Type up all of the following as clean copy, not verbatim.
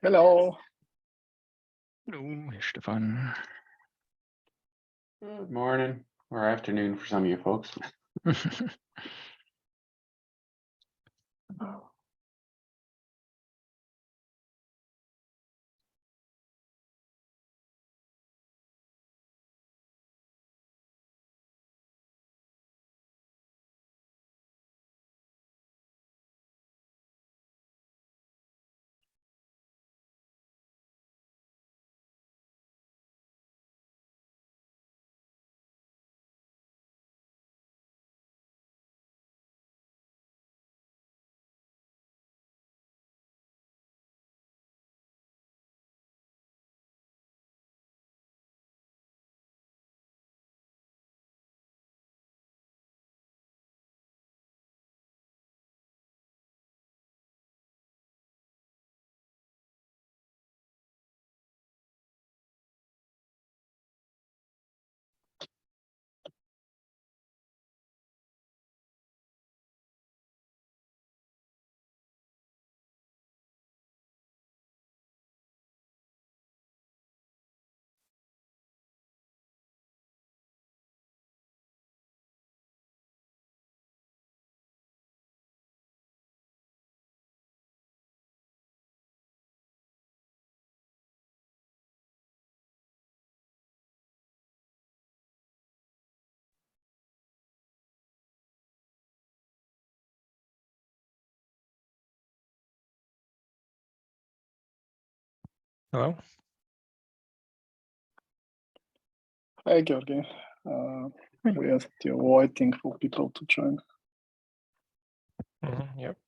Hello. Hello, Stephan. Good morning or afternoon for some of you folks. Hello. Hi, Georgi. We are still waiting for people to join. Yep.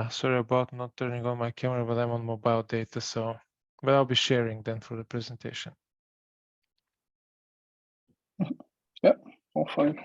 Sorry about not turning on my camera, but I'm on mobile data, but I'll be sharing then for the presentation. Yep, all fine.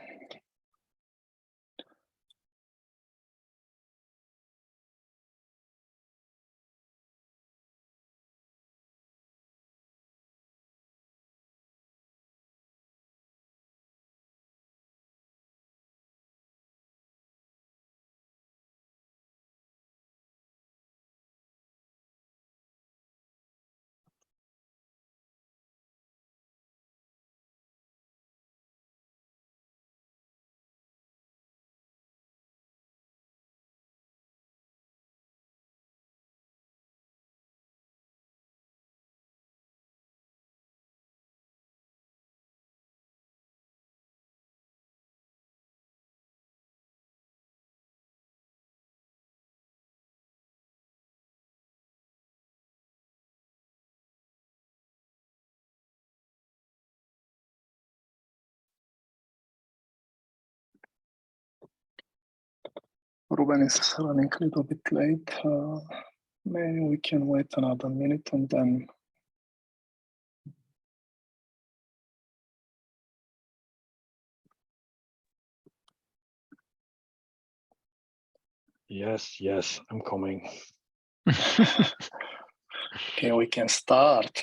Ruben is running a little bit late. Maybe we can wait another minute and then. Yes, I'm coming. Okay, we can start.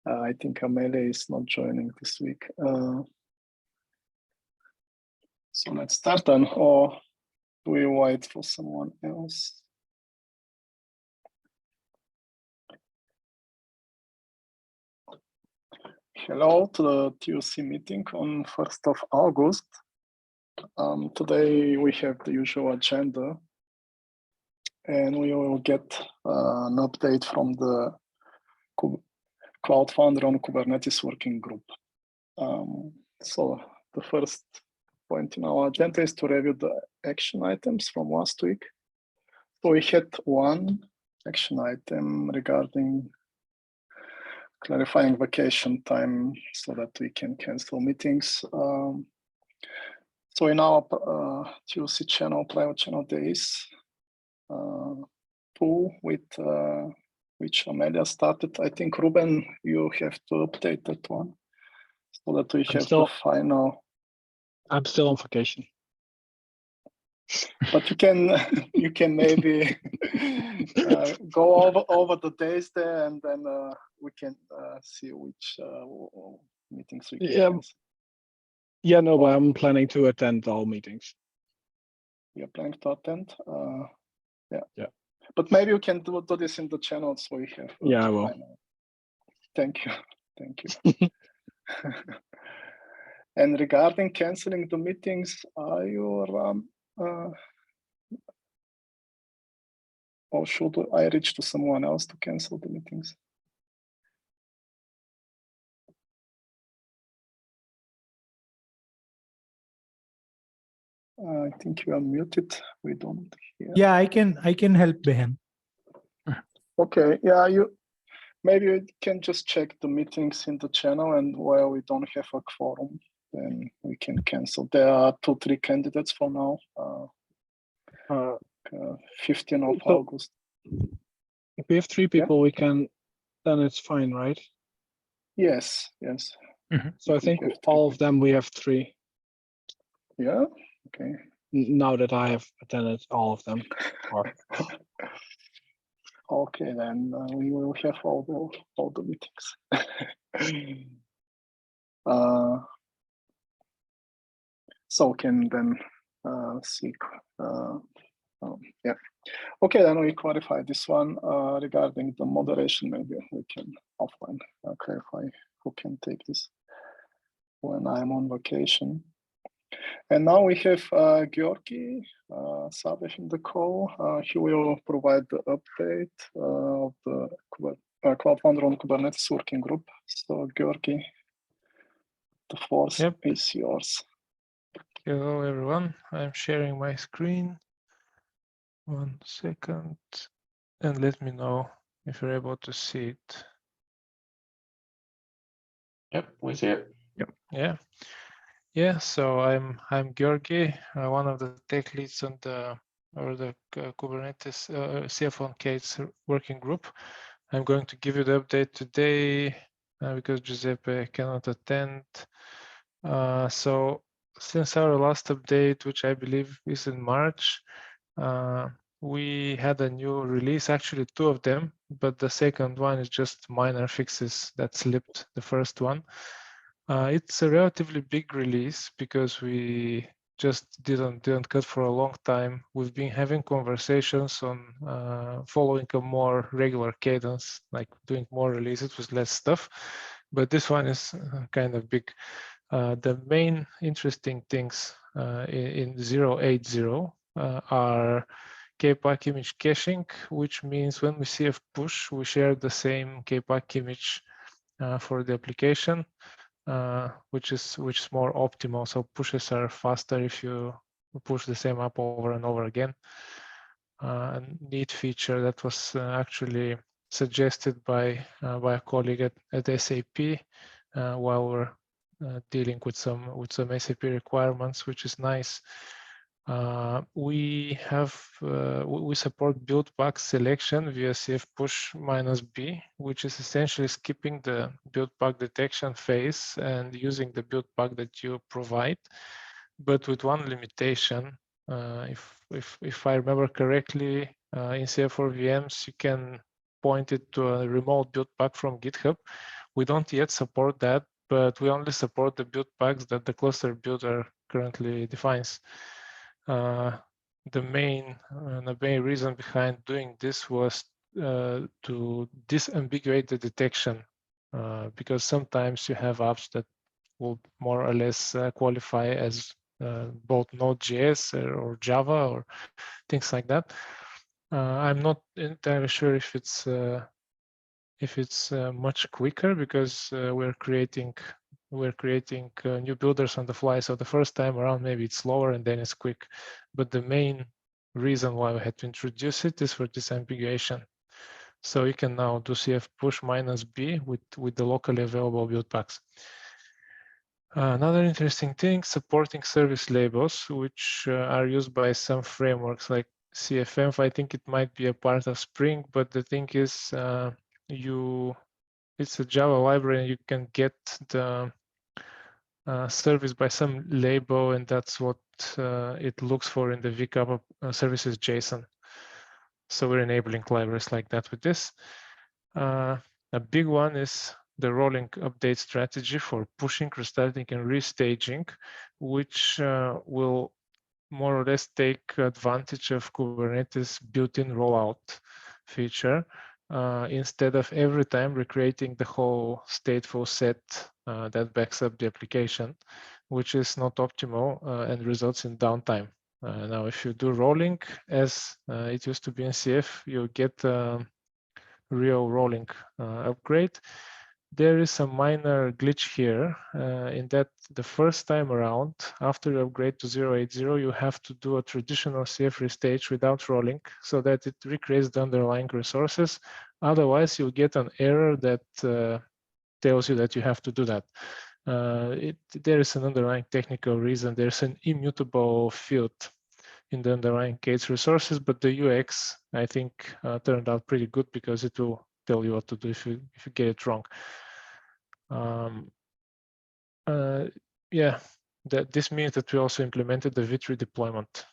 I think Ameilia is not joining this week. So let's start then, or do we wait for someone else? Hello to the TUC meeting on 1st of August. Today we have the usual agenda, and we will get an update from the Cloud Foundry on Kubernetes working group. So the first point in our agenda is to review the action items from last week. So we had one action item regarding clarifying vacation time so that we can cancel meetings. So in our TUC channel, private channel, there is tool with which Ameilia started. I think, Ruben, you have to update that one so that we have the final. I'm still on vacation. But you can maybe go over the days there, and then we can see which meetings we can cancel. Yeah, no, but I'm planning to attend all meetings. you're planning to attend. Yeah. But maybe you can do this in the channel so we have. Yeah, I will. Thank you. Thank you. And regarding canceling the meetings, are you or should I reach to someone else to cancel the meetings? I think you are muted. We don't hear. Yeah, I can help Beyhan. Okay. Yeah, maybe you can just check the meetings in the channel, and while we don't have a quorum, then we can cancel. There are 2-3 candidates for now. 15th of so- August. If we have 3 people, we can, then it's fine, right? Yes. Yes. So I think We have all 3 of them, we have 3. Yeah. Okay. Now that I have attended all of them. Or Okay, then we will have all the meetings. So can then seek. Yeah. Okay, then we clarify this one regarding the moderation. Maybe we can offline clarify who can take this when I'm on vacation. And now we have Georgi Sabev in the call. He will provide the update of the Cloud Foundry on Kubernetes working group. So Georgi, the floor is yours. Hello, everyone. I'm sharing my screen. 1 second. And let me know if you're able to see it. Yep, we see it. Yeah. So I'm Georgi, one of the tech leads on the Kubernetes CF on K8s working group. I'm going to give you the update today because Giuseppe cannot attend. So since our last update, which I believe is in March, we had a new release, actually 2 of them, but the second one is just minor fixes that slipped the first one. It's a relatively big release because we just didn't cut for a long time. We've been having conversations on following a more regular cadence, like doing more releases with less stuff, but this one is kind of big. The main interesting things in 0.8.0 are Kpack image caching, which means when we see a push, we share the same Kpack image for the application, which is more optimal. So pushes are faster if you push the same app over and over again. A neat feature that was actually suggested by a colleague at SAP while we're dealing with some SAP requirements, which is nice. We support Buildpack selection via CF push -B, which is essentially skipping the Buildpack detection phase and using the Buildpack that you provide, but with one limitation. If I remember correctly, in CF4 VMs, you can point it to a remote Buildpack from GitHub. We don't yet support that, but we only support the Buildpacks that the cluster builder currently defines. The main reason behind doing this was to disambiguate the detection, because sometimes you have apps that will more or less qualify as both Node.js or Java or things like that. I'm not entirely sure if it's much quicker because we're creating new builders on the fly. So the first time around, maybe it's slower and then it's quick. But the main reason why we had to introduce it is for disambiguation. So you can now do CF push -B with the locally available Buildpacks. Another interesting thing, supporting service labels, which are used by some frameworks like CFM. I think it might be a part of Spring, but the thing is, it's a Java library and you can get the service by some label, and that's what it looks for in the VCAP services JSON. So we're enabling libraries like that with this. A big one is the rolling update strategy for pushing, restarting, and restaging, which will more or less take advantage of Kubernetes built-in rollout feature instead of every time recreating the whole stateful set that backs up the application, which is not optimal and results in downtime. Now, if you do rolling, as it used to be in CF, you get real rolling upgrade. There is a minor glitch here in that the first time around, after you upgrade to 080, you have to do a traditional CF restage without rolling so that it recreates the underlying resources. Otherwise, you get an error that tells you that you have to do that. There is an underlying technical reason. There's an immutable field in the underlying K8s resources, but the UX, I think, turned out pretty good because it will tell you what to do if you get it wrong. Yeah, this means that we also implemented the V3 deployment,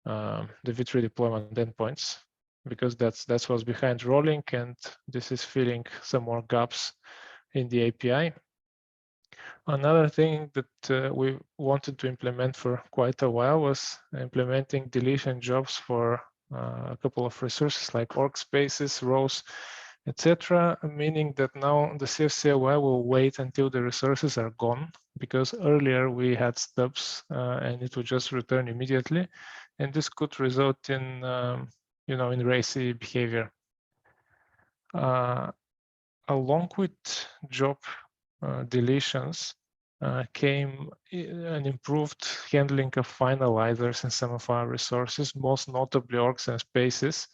endpoints, because that's what's behind rolling, and this is filling some more gaps in the API. Another thing that we wanted to implement for quite a while was implementing deletion jobs for a couple of resources like workspaces, rows, etc., meaning that now the CFCLY will wait until the resources are gone, because earlier we had stubs and it would just return immediately, and this could result in in racy behavior. Along with job deletions came an improved handling of finalizers in some of our resources, most notably orgs and spaces.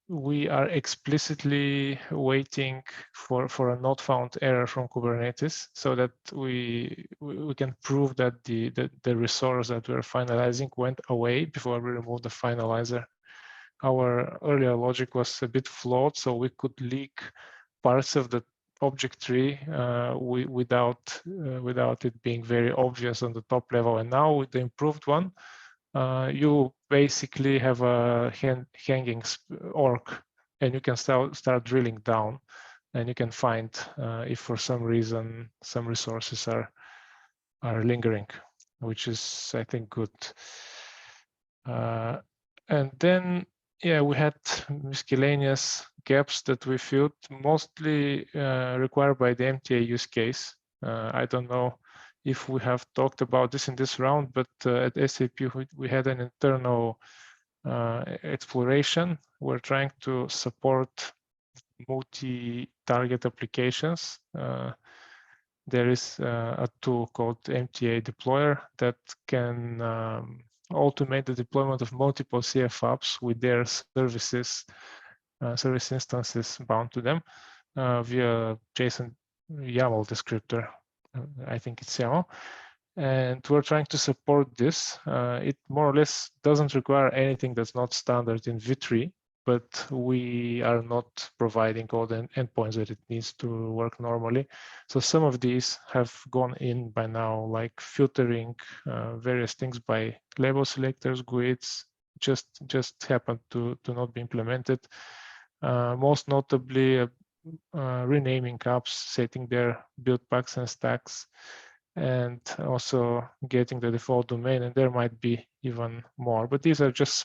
We are explicitly waiting for a not found error from Kubernetes so that we can prove that the resource that we're finalizing went away before we remove the finalizer. Our earlier logic was a bit flawed, so we could leak parts of the object tree without it being very obvious on the top level. And now with the improved one, you basically have a hanging org, and you can start drilling down, and you can find if for some reason some resources are lingering, which is, I think, good. And then, yeah, we had miscellaneous gaps that we filled, mostly required by the MTA use case. I don't know if we have talked about this in this round, but at SAP, we had an internal exploration. We're trying to support multi-target applications. There is a tool called MTA Deployer that can automate the deployment of multiple CF apps with their services, service instances bound to them via JSON YAML descriptor. I think it's YAML. And we're trying to support this. It more or less doesn't require anything that's not standard in V3, but we are not providing all the endpoints that it needs to work normally. So some of these have gone in by now, like filtering various things by label selectors, GUIDs, just happened to not be implemented. Most notably, renaming apps, setting their buildpacks and stacks, and also getting the default domain, and there might be even more. But these are just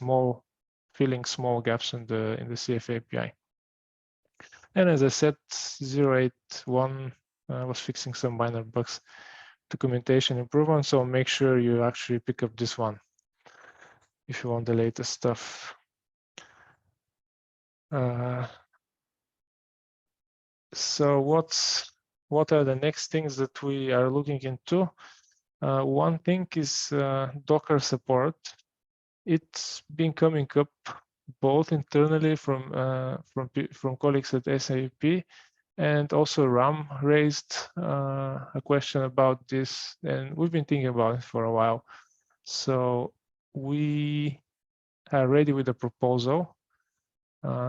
filling small gaps in the CF API. And as I said, 081 was fixing some minor bugs, documentation improvement. So make sure you actually pick up this one if you want the latest stuff. So what are the next things that we are looking into? One thing is Docker support. It's been coming up both internally from colleagues at SAP, and also Ram raised a question about this, and we've been thinking about it for a while. So we are ready with a proposal.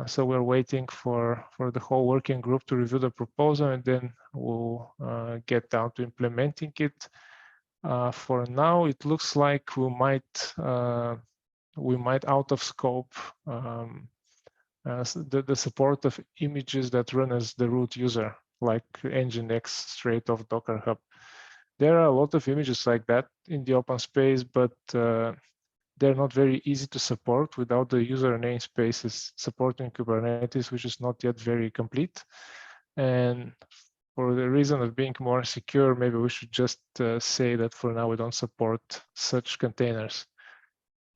So we're waiting for the whole working group to review the proposal, and then we'll get down to implementing it. For now, it looks like we might out of scope the support of images that run as the root user, like Nginx straight off Docker Hub. there are a lot of images like that in the open space, but they're not very easy to support without the user namespaces supporting Kubernetes, which is not yet very complete. And for the reason of being more secure, maybe we should just say that for now we don't support such containers.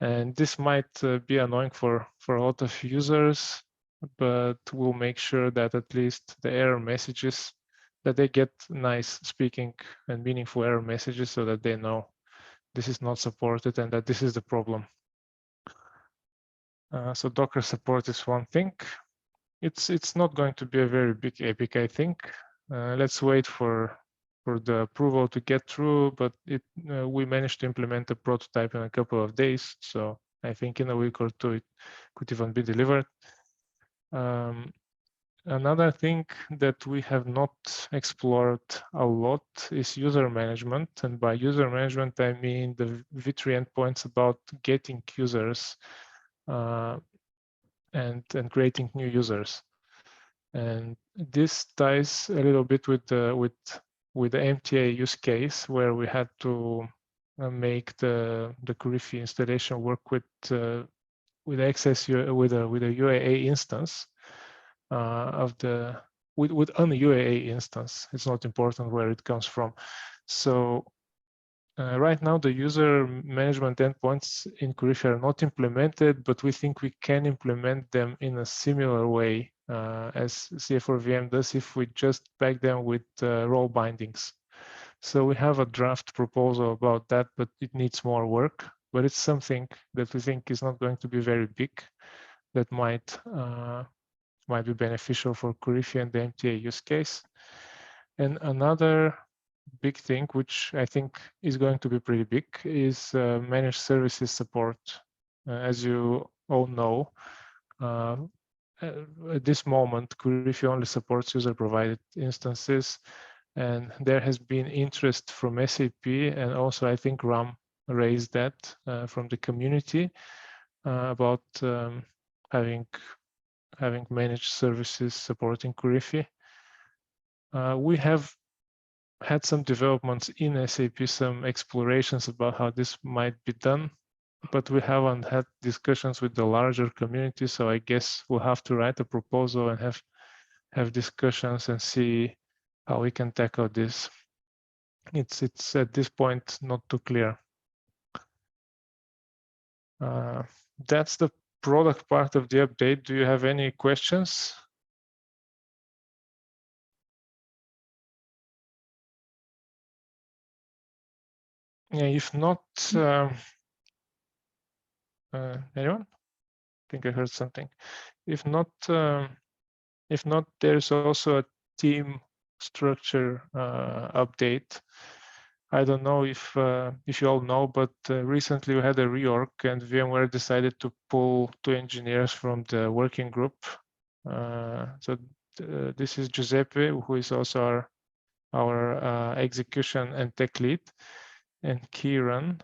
And this might be annoying for a lot of users, but we'll make sure that at least the error messages, that they get nice speaking and meaningful error messages so that they know this is not supported and that this is the problem. So Docker support is one thing. It's not going to be a very big epic, I think. Let's wait for the approval to get through, but we managed to implement a prototype in a couple of days. So I think in a week or two, it could even be delivered. Another thing that we have not explored a lot is user management. And by user management, I mean the V3 endpoints about getting users and creating new users. And this ties a little bit with the MTA use case, where we had to make the Kurifi installation work with access with a UAA instance with an UAA instance. It's not important where it comes from. So right now, the user management endpoints in Kurifi are not implemented, but we think we can implement them in a similar way as CF4VM does if we just pack them with role bindings. So we have a draft proposal about that, but it needs more work. But it's something that we think is not going to be very big, that might be beneficial for Kurifi and the MTA use case. And another big thing, which I think is going to be pretty big, is managed services support. As you all know, at this moment, Kurifi only supports user-provided instances, and there has been interest from SAP, and also I think RAM raised that from the community about having managed services supporting Kurifi. We have had some developments in SAP, some explorations about how this might be done, but we haven't had discussions with the larger community. So I guess we'll have to write a proposal and have discussions and see how we can tackle this. It's at this point not too clear. That's the product part of the update. Do you have any questions? Yeah, if not, anyone? I think I heard something. If not, there's also a team structure update. I don't know if you all know, but recently we had a reorg, and VMware decided to pull 2 engineers from the working group. So this is Giuseppe, who is also our execution and tech lead, and Kieran.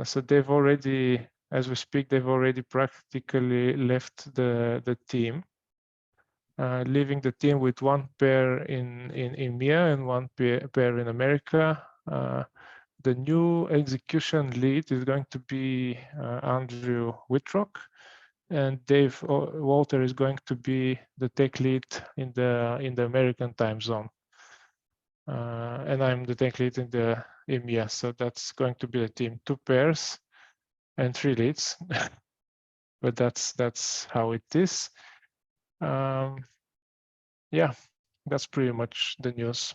So they've already, as we speak, they've already practically left the team, leaving the team with 1 pair in EMEA and 1 pair in America. The new execution lead is going to be Andrew Whitrock, and Dave Walter is going to be the tech lead in the American time zone. And I'm the tech lead in the EMEA, so that's going to be the team, 2 pairs and 3 leads. But that's how it is. Yeah, that's pretty much the news.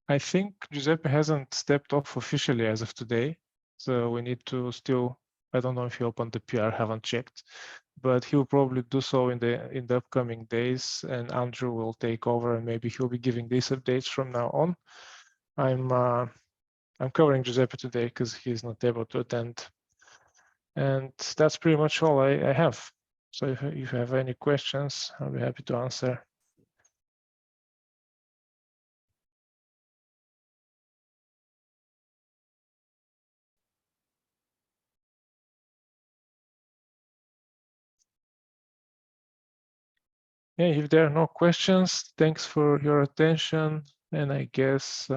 I think Giuseppe hasn't stepped off officially as of today, so we need to still, I don't know if he opened the PR, haven't checked, but he'll probably do so in the upcoming days, and Andrew will take over, and maybe he'll be giving these updates from now on. I'm covering Giuseppe today because he's not able to attend, and that's pretty much all I have. So if you have any questions, I'll be happy to answer. Yeah, if there are no questions, thanks for your attention. and I guess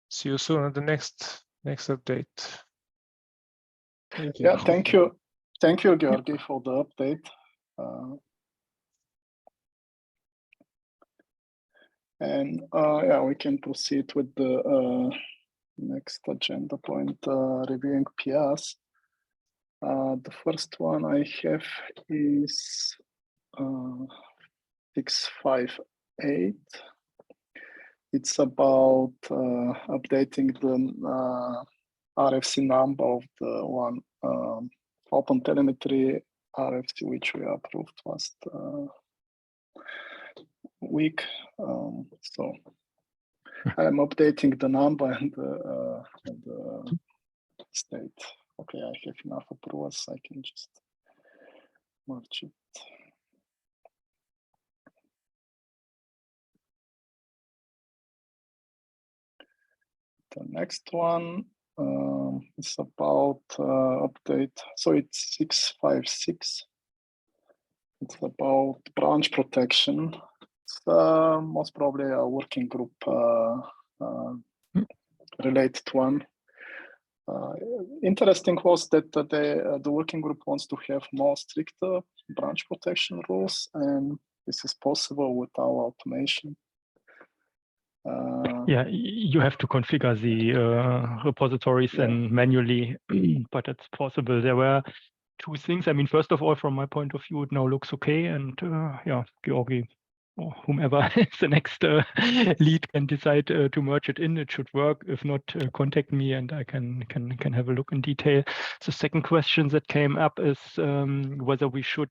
see you soon on the next update. Thank you. Yeah, thank you. Thank you, Georgi, for the update. And yeah, we can proceed with the next agenda point, reviewing PRs. The first one I have is 658. It's about updating the RFC number of the one open telemetry RFC, which we approved last week. So I'm updating the number and the state. Okay, I have enough approvals. I can just merge it. The next one is about update. So it's 656. It's about branch protection. It's most probably a working group related one. Interesting was that the working group wants to have more stricter branch protection rules, and this is possible with our automation. Yeah, you have to configure the repositories and manually, but it's possible. There were two things. I mean, first of all, from my point of view, it now looks okay, and yeah, Georgi or whomever is the next lead can decide to merge it in. It should work. If not, contact me and I can have a look in detail. The second question that came up is whether we should,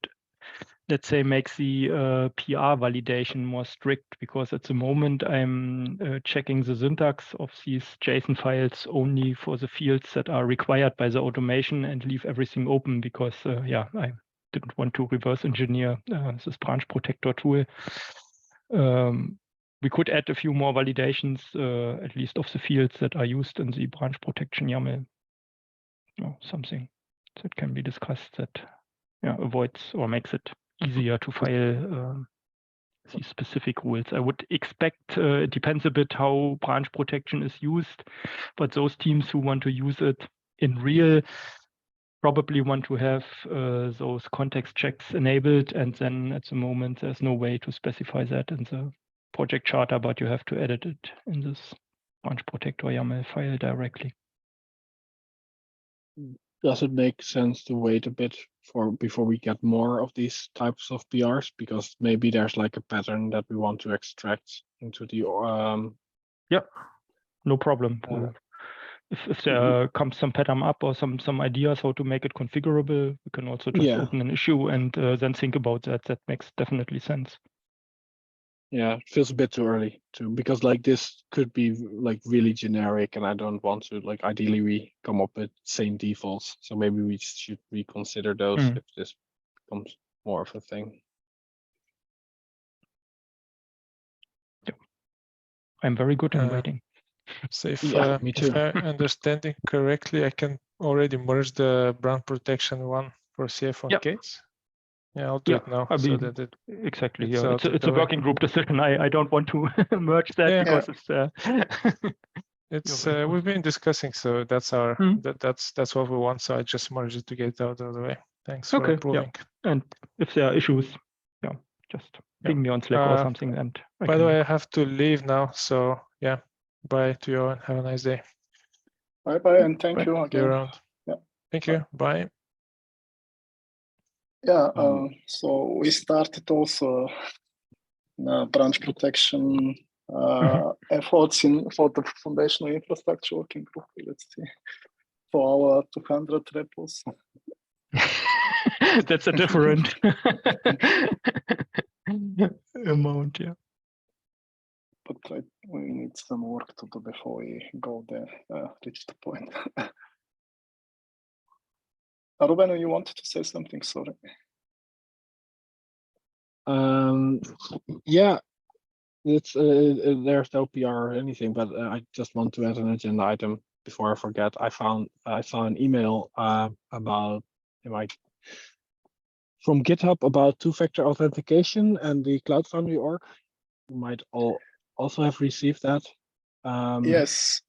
let's say, make the PR validation more strict, because at the moment I'm checking the syntax of these JSON files only for the fields that are required by the automation and leave everything open because, yeah, I didn't want to reverse engineer this branch protector tool. We could add a few more validations, at least of the fields that are used in the branch protection YAML. Something that can be discussed that avoids or makes it easier to file these specific rules. I would expect, it depends a bit how branch protection is used, but those teams who want to use it in real probably want to have those context checks enabled, and then at the moment there's no way to specify that in the project charter, but you have to edit it in this branch protector YAML file directly. Does it make sense to wait a bit before we get more of these types of PRs? Because maybe there's like a pattern that we want to extract into the Yeah, no problem. If there comes some pattern up or some ideas how to make it configurable, we can also just open an issue and then think about that. That makes definitely sense. Yeah, it feels a bit too early because like this could be like really generic, and I don't want to, like, ideally we come up with same defaults. So maybe we should reconsider those if this becomes more of a thing. Yeah. I'm very good in waiting. So if, me too. if I'm understanding correctly, I can already merge the branch protection one for CF on K8s. Yeah, I'll do it now. I mean, so that it, exactly. it's Yeah, it's a working group decision. I don't want to merge that because it's. We've been discussing, so that's our that's what we want. So I just merged it to get it out of the way. Thanks for approving. Yeah. And if there are issues, just ping me on Slack or something. And by the way, I have to leave now. So yeah, bye to you and have a nice day. Bye bye, and thank you again. See you around. Yeah. Thank you. Bye. Yeah, so we started also branch protection efforts for the foundational infrastructure working group. Let's see, for our 200 repos. That's a different amount, yeah. But we need some work to do before we go there, reach the point. Ruben, you wanted to say something? Sorry. Yeah, it's there's no PR or anything, but I just want to add an agenda item before I forget. I saw an email about from GitHub about two-factor authentication and the Cloud Foundry org. You might all also have received that. Yes.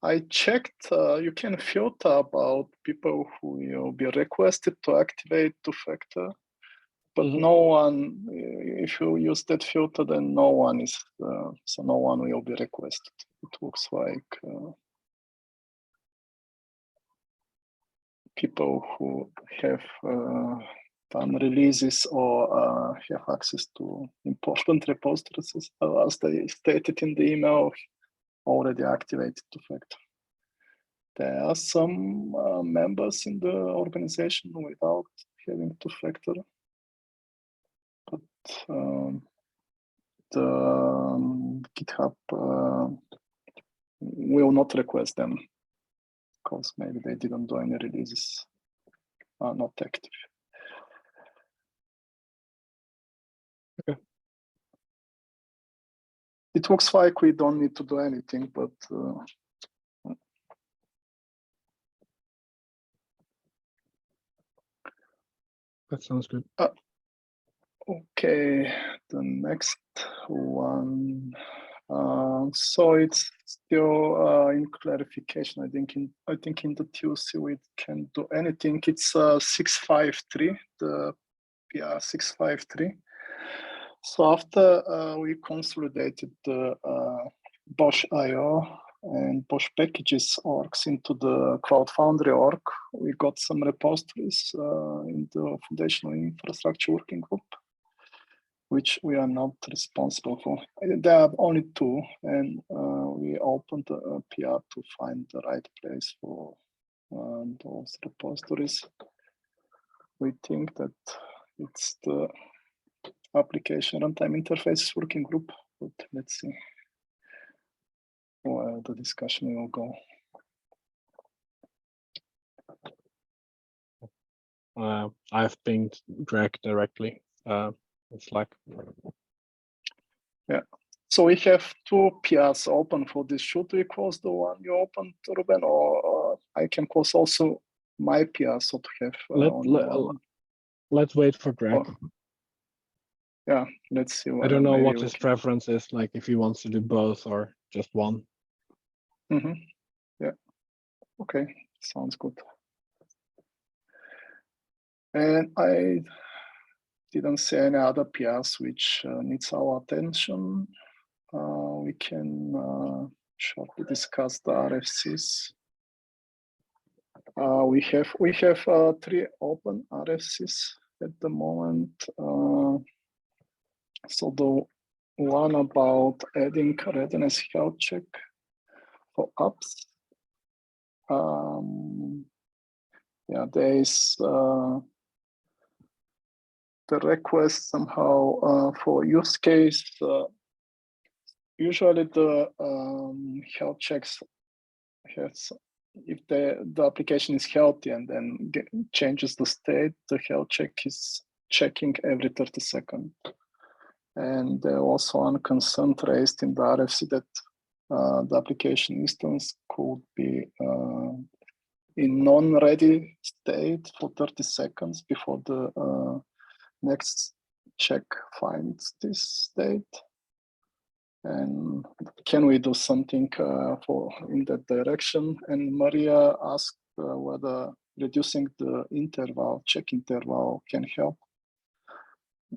I checked, you can filter about people who will be requested to activate two-factor, but Mhm. no one, if you use that filter, then no one is, so no one will be requested. It looks like people who have done releases or have access to important repositories, as they stated in the email, already activated two-factor. There are some members in the organization without having two-factor, but the GitHub will not request them because maybe they didn't do any releases, are not active. Okay. It looks like we don't need to do anything, but That sounds good. okay, the next one. So it's still in clarification. I think in the TUC we can do anything. It's 653, the PR 653. So after we consolidated the Bosch IO and Bosch packages orgs into the Foundry org, we got some repositories in the foundational infrastructure working group, which we are not responsible for. There are only two, and we opened a PR to find the right place for those repositories. We think that it's the application runtime interfaces working group, but let's see where the discussion will go. I've pinged Greg directly in Slack. Yeah. So we have two PRs open for this. Should we close the one you opened, Ruben, or I can close also my PR so to have Let's wait for Greg. Yeah, let's see. I don't know what his preference is, like if he wants to do both or just one. Yeah, okay, sounds good. And I didn't see any other PRs which needs our attention. We can shortly discuss the RFCs. We have 3 open RFCs at the moment. So the one about adding readiness health check for apps. Yeah, there is the request somehow for use case. Usually the health checks has, if the application is healthy and then changes the state, the health check is checking every 30 seconds. And there also one concern raised in the RFC that the application instance could be in non-ready state for 30 seconds before the next check finds this state. And can we do something in that direction? And Maria asked whether reducing the interval, check interval, can help.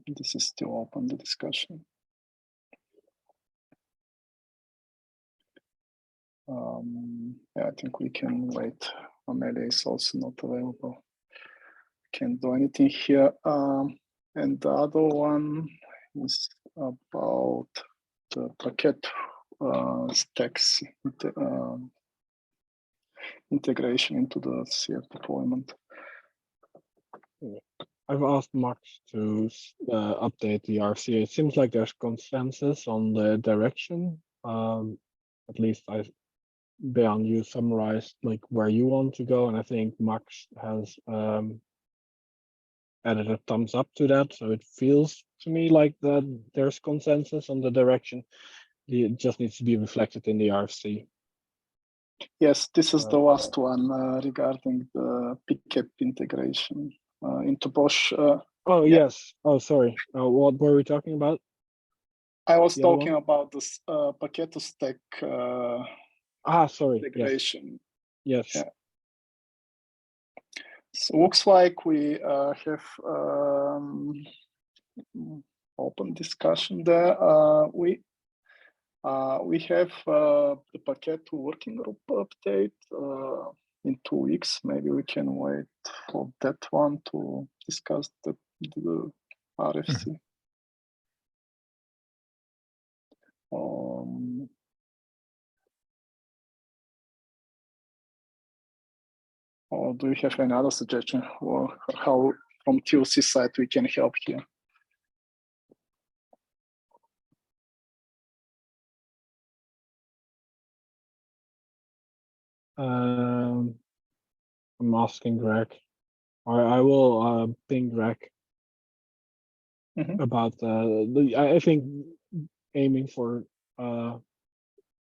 This is still open, the discussion. Yeah, I think we can wait. Ameilia is also not available. Can't do anything here. And the other one is about the packet stacks integration into the CF deployment. I've asked Max to update the RFC. It seems like there's consensus on the direction. At least Beyhan, you summarized like where you want to go, and I think Max has added a thumbs up to that. So it feels to me like that there's consensus on the direction. It just needs to be reflected in the RFC. Yes, this is the last one regarding the PCAP integration into Bosch. Oh, yeah. yes. Oh, sorry. What were we talking about? I was The other talking one? about this packet to stack Sorry. Yes. integration. Yes. Yeah. So looks like we have open discussion there. We have the packet to working group update in 2 weeks. Maybe we can wait for that one to discuss the RFC. Or do you have any other suggestion or how from TLC side we can help here? I'm asking Greg. I will ping Greg about I think aiming for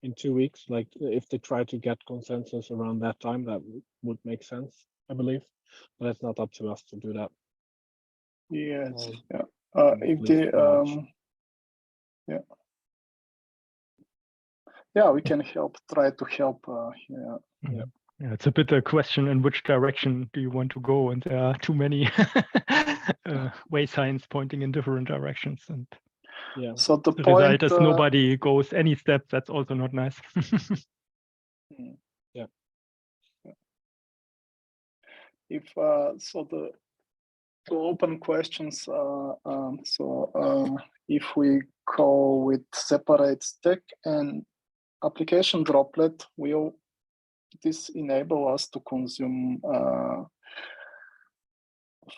in 2 weeks, like if they try to get consensus around that time, that would make sense, I believe. But it's not up to us to do that. Yes. Yeah. If they yeah, we can help. Try to help. Yeah, it's a bit a question in which direction do you want to go, and there are too many way signs pointing in different directions, and so the result is nobody goes any step. That's also not nice. Yeah. If so, the two open questions. If we go with separate stack and application droplet, will this enable us to consume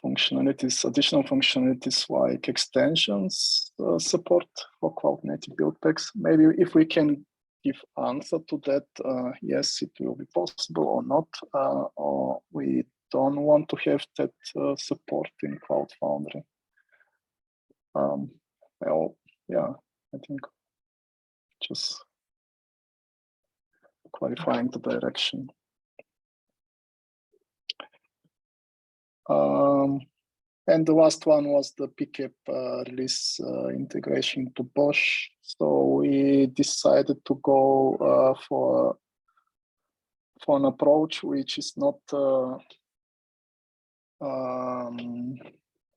functionalities, additional functionalities like extensions support for cloud native build packs? Maybe if we can give answer to that, yes, it will be possible or not, or we don't want to have that support in Cloud Foundry. Well, yeah, I think just clarifying the direction. And the last one was the pickup release integration to Bosch. So we decided to go for an approach which is not a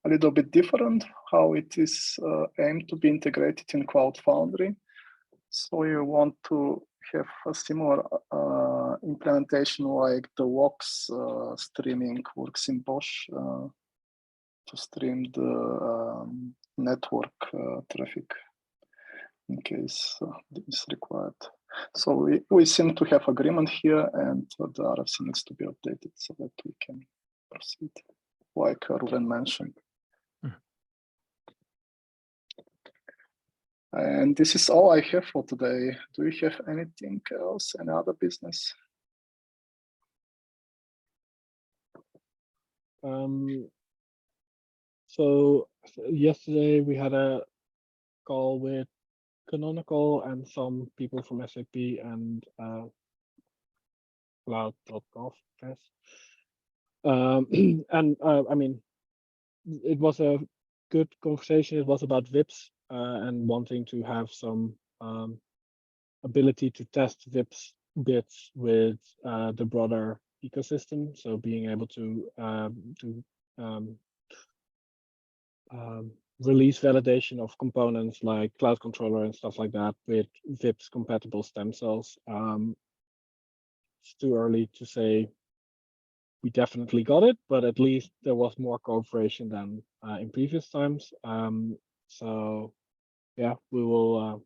little bit different, how it is aimed to be integrated in Cloud Foundry. So we want to have a similar implementation like the Vox streaming works in Bosch to stream the network traffic in case this is required. So we seem to have agreement here, and the RFC needs to be updated so that we can proceed, like Ruben mentioned. And this is all I have for today. Do you have anything else, any other business? So yesterday we had a call with Canonical and some people from SAP and cloud.gov, I guess. And I mean, it was a good conversation. It was about VIPs and wanting to have some ability to test VIPs bits with the broader ecosystem. So being able to release validation of components like Cloud Controller and stuff like that with VIPs compatible stem cells. It's too early to say we definitely got it, but at least there was more cooperation than in previous times. So yeah, we will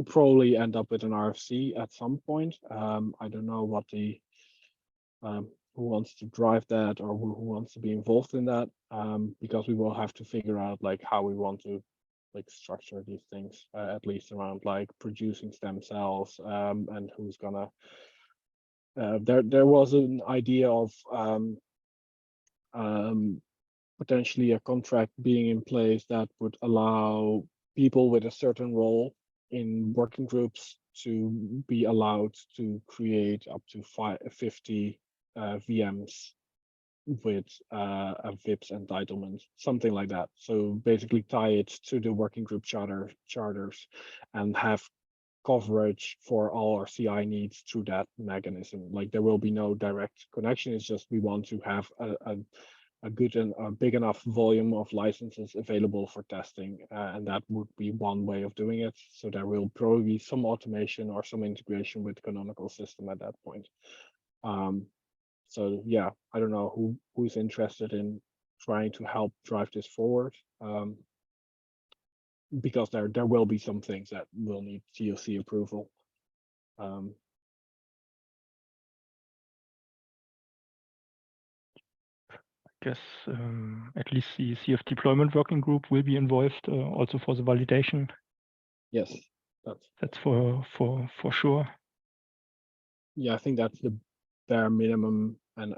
probably end up with an RFC at some point. I don't know what the who wants to drive that or who wants to be involved in that, because we will have to figure out like how we want to like structure these things, at least around like producing stem cells, and who's gonna. There was an idea of potentially a contract being in place that would allow people with a certain role in working groups to be allowed to create up to 50 VMs with a VIPs entitlement, something like that. So basically tie it to the working group charters and have coverage for all our CI needs through that mechanism. Like there will be no direct connection. It's just we want to have a good and a big enough volume of licenses available for testing, and that would be one way of doing it. So there will probably be some automation or some integration with the canonical system at that point. So yeah, I don't know who's interested in trying to help drive this forward, because there will be some things that will need TOC approval. Guess at least the CF deployment working group will be involved also for the validation. Yes, That's for sure. Yeah, I think that's the bare minimum, and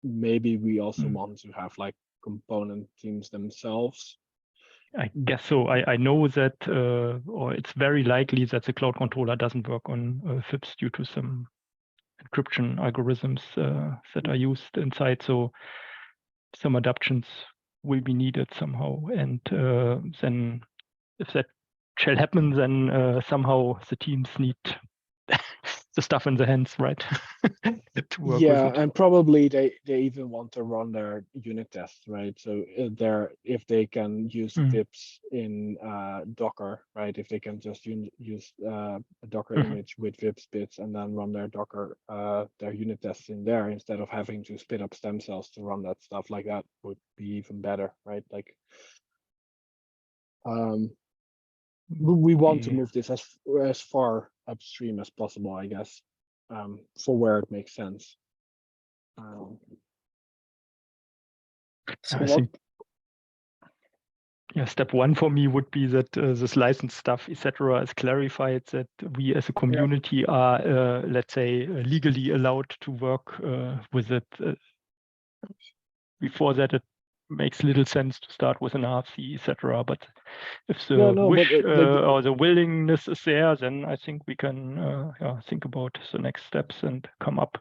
maybe we also want to have like component teams themselves. I guess so. I know that, or it's very likely that the cloud controller doesn't work on FIPS due to some encryption algorithms that are used inside. So some adaptations will be needed somehow. And then if that shall happen, then somehow the teams need the stuff in the hands, right? To work with it. And probably they even want to run their unit tests, right? So if they can use VIPs in Docker, right? If they can just use a Docker image with VIPs bits and then run their Docker their unit tests in there instead of having to spin up stem cells to run that stuff, like that would be even better, right? Like we want to move this as far upstream as possible, I guess, for where it makes sense. So I think, yeah, step one for me would be that this license stuff, etc., is clarified, that we as a community are, let's say, legally allowed to work with it. Before that, it makes little sense to start with an RFC, etc. But if the wish or the willingness is there, then I think we can think about the next steps and come up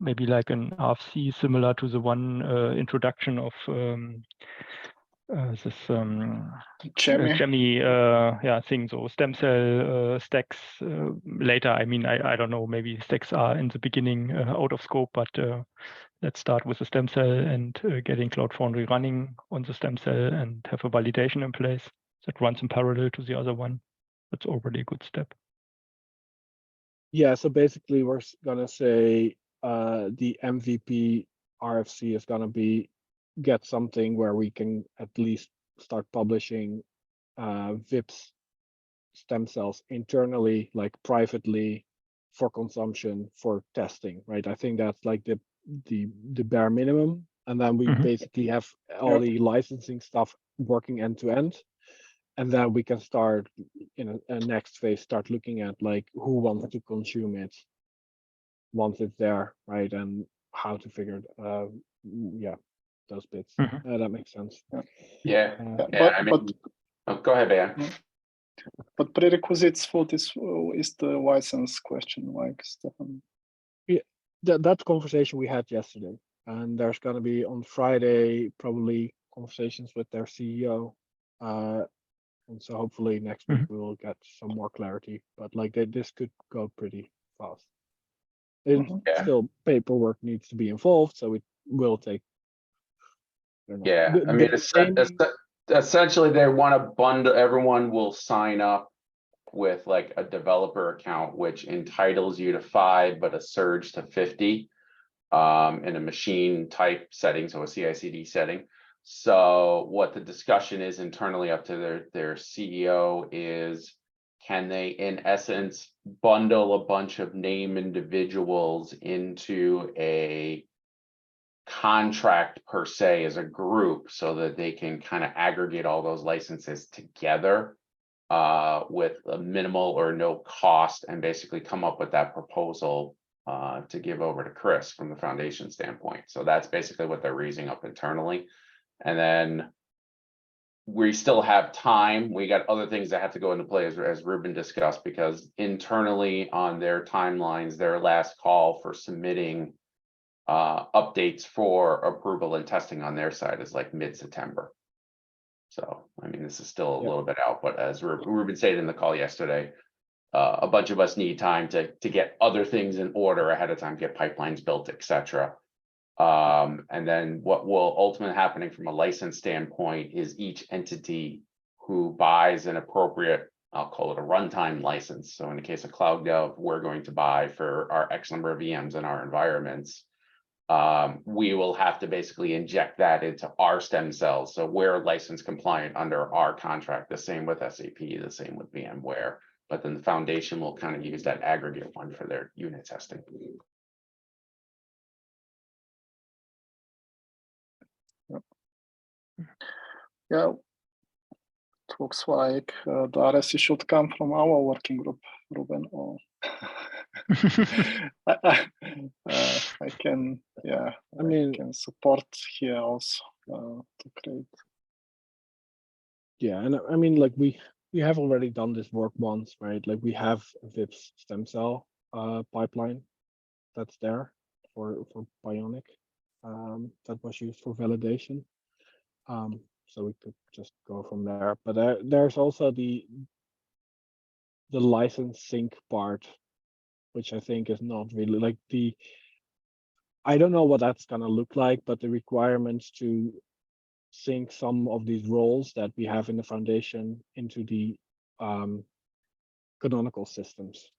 maybe like an RFC similar to the one introduction of this Gemi thing. So stem cell stacks later. I mean, I don't know, maybe stacks are in the beginning out of scope, but let's start with the stem cell and getting Cloud Foundry running on the stem cell and have a validation in place that runs in parallel to the other one. That's already a good step. Yeah, so basically we're gonna say the MVP RFC is gonna be get something where we can at least start publishing VIPs stem cells internally, like privately for consumption, for testing, right? I think that's like the bare minimum. And then we basically have all the licensing stuff working end to end. And then we can start in a next phase, start looking at like who wants to consume it once it's there, right? And how to figure those bits. That makes sense. Go ahead, Beyhan. But prerequisites for this is the license question, like Stephan. Yeah, that conversation we had yesterday, and there's going to be on Friday probably conversations with their CEO, and so hopefully next week we will get some more clarity. But like this could go pretty fast. Still, paperwork needs to be involved, so it will take. I mean, essentially they want to bundle. Everyone will sign up with like a developer account, which entitles you to 5, but a surge to 50 in a machine type setting, so a CI/CD setting. So what the discussion is internally up to their CEO is, can they in essence bundle a bunch of name individuals into a contract per se as a group so that they can kind of aggregate all those licenses together with a minimal or no cost, and basically come up with that proposal to give over to Chris from the foundation standpoint. So that's basically what they're raising up internally. And then we still have time. We got other things that have to go into play as Ruben discussed, because internally on their timelines, their last call for submitting updates for approval and testing on their side is like mid-September. So, I mean, this is still a little bit out, but as Ruben said in the call yesterday, a bunch of us need time to get other things in order ahead of time, get pipelines built, etc. And then what will ultimately happening from a license standpoint is each entity who buys an appropriate, I'll call it a runtime license. So in the case of CloudGov, we're going to buy for our X number of VMs in our environments. We will have to basically inject that into our stem cells. So we're license compliant under our contract, the same with SAP, the same with VMware, but then the foundation will kind of use that aggregate one for their unit testing. Yeah, it looks like the RSC should come from our working group, Ruben. Or I can, yeah, I mean, can support here also to create. Yeah, and I mean, like we have already done this work once, right? Like we have a VIPS stem cell pipeline that's there for Bionic that was used for validation. So we could just go from there. But there's also the license sync part, which I think is not really like I don't know what that's gonna look like, but the requirements to sync some of these roles that we have in the foundation into the canonical systems.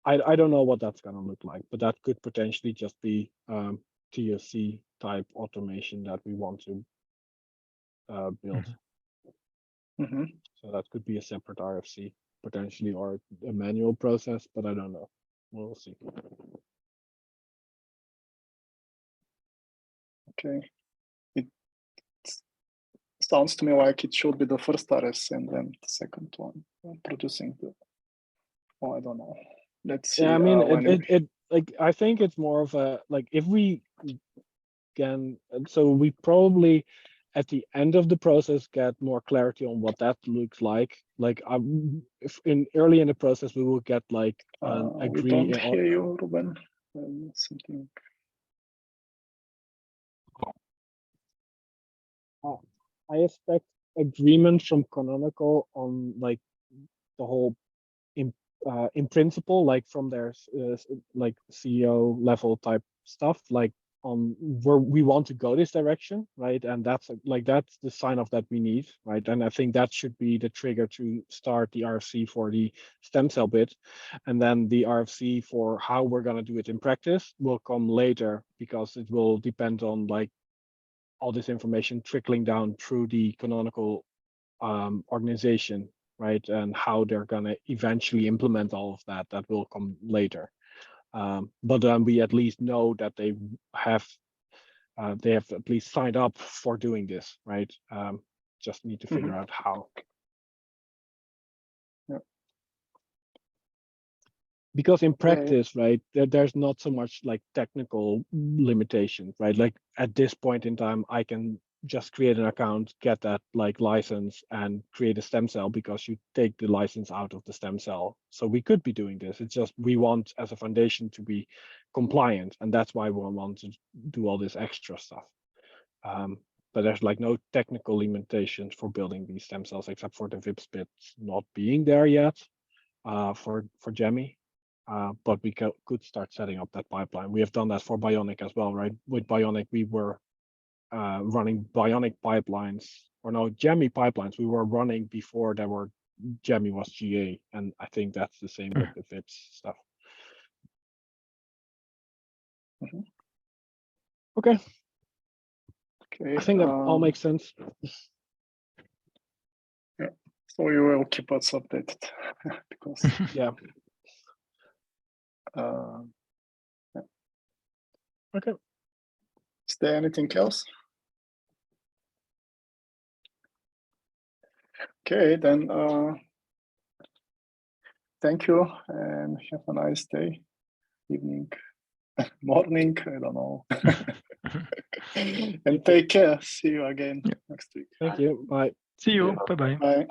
I don't know what that's gonna look like, but that could potentially just be TOC type automation that we want to build. Mm-hmm. So that could be a separate RFC potentially, or a manual process, but I don't know. We'll see. Okay. It sounds to me like it should be the first RFC and then the second one producing the. Oh, I don't know. Let's see. Yeah, I mean, it like I think it's more of a like if we can, so we probably at the end of the process get more clarity on what that looks like. Like if early in the process we will get like an we don't hear you, Ruben. Something. I expect agreement from Canonical on like the whole in principle, like from their like CEO level type stuff, like on where we want to go this direction, right? And that's the sign off that we need, right? And I think that should be the trigger to start the RFC for the stem cell bit, and then the RFC for how we're gonna do it in practice will come later because it will depend on like all this information trickling down through the Canonical organization, right? And how they're gonna eventually implement all of that. That will come later. But then we at least know that they have at least signed up for doing this, right? Just need to figure out how. Yeah. Because in practice, right, there's not so much like technical limitation, right? Like at this point in time, I can just create an account, get that like license and create a stem cell because you take the license out of the stem cell. So we could be doing this. It's just we want as a foundation to be compliant, and that's why we want to do all this extra stuff. But there's like no technical limitations for building these stem cells except for the VIPS bits not being there yet for Jemmy. But we could start setting up that pipeline. We have done that for Bionic as well, right? With Bionic, we were running Bionic pipelines, or no, Jemmy pipelines. We were running before there were Jemmy was GA, and I think that's the same with the VIPS stuff. Okay. I think that all makes sense. Yeah. So you will keep us updated because yeah. Yeah. Okay. Is there anything else? Okay, then thank you and have a nice day, evening, morning, I don't know. And take care. See you again next week. Thank you. Bye. See you. Bye-bye. Bye.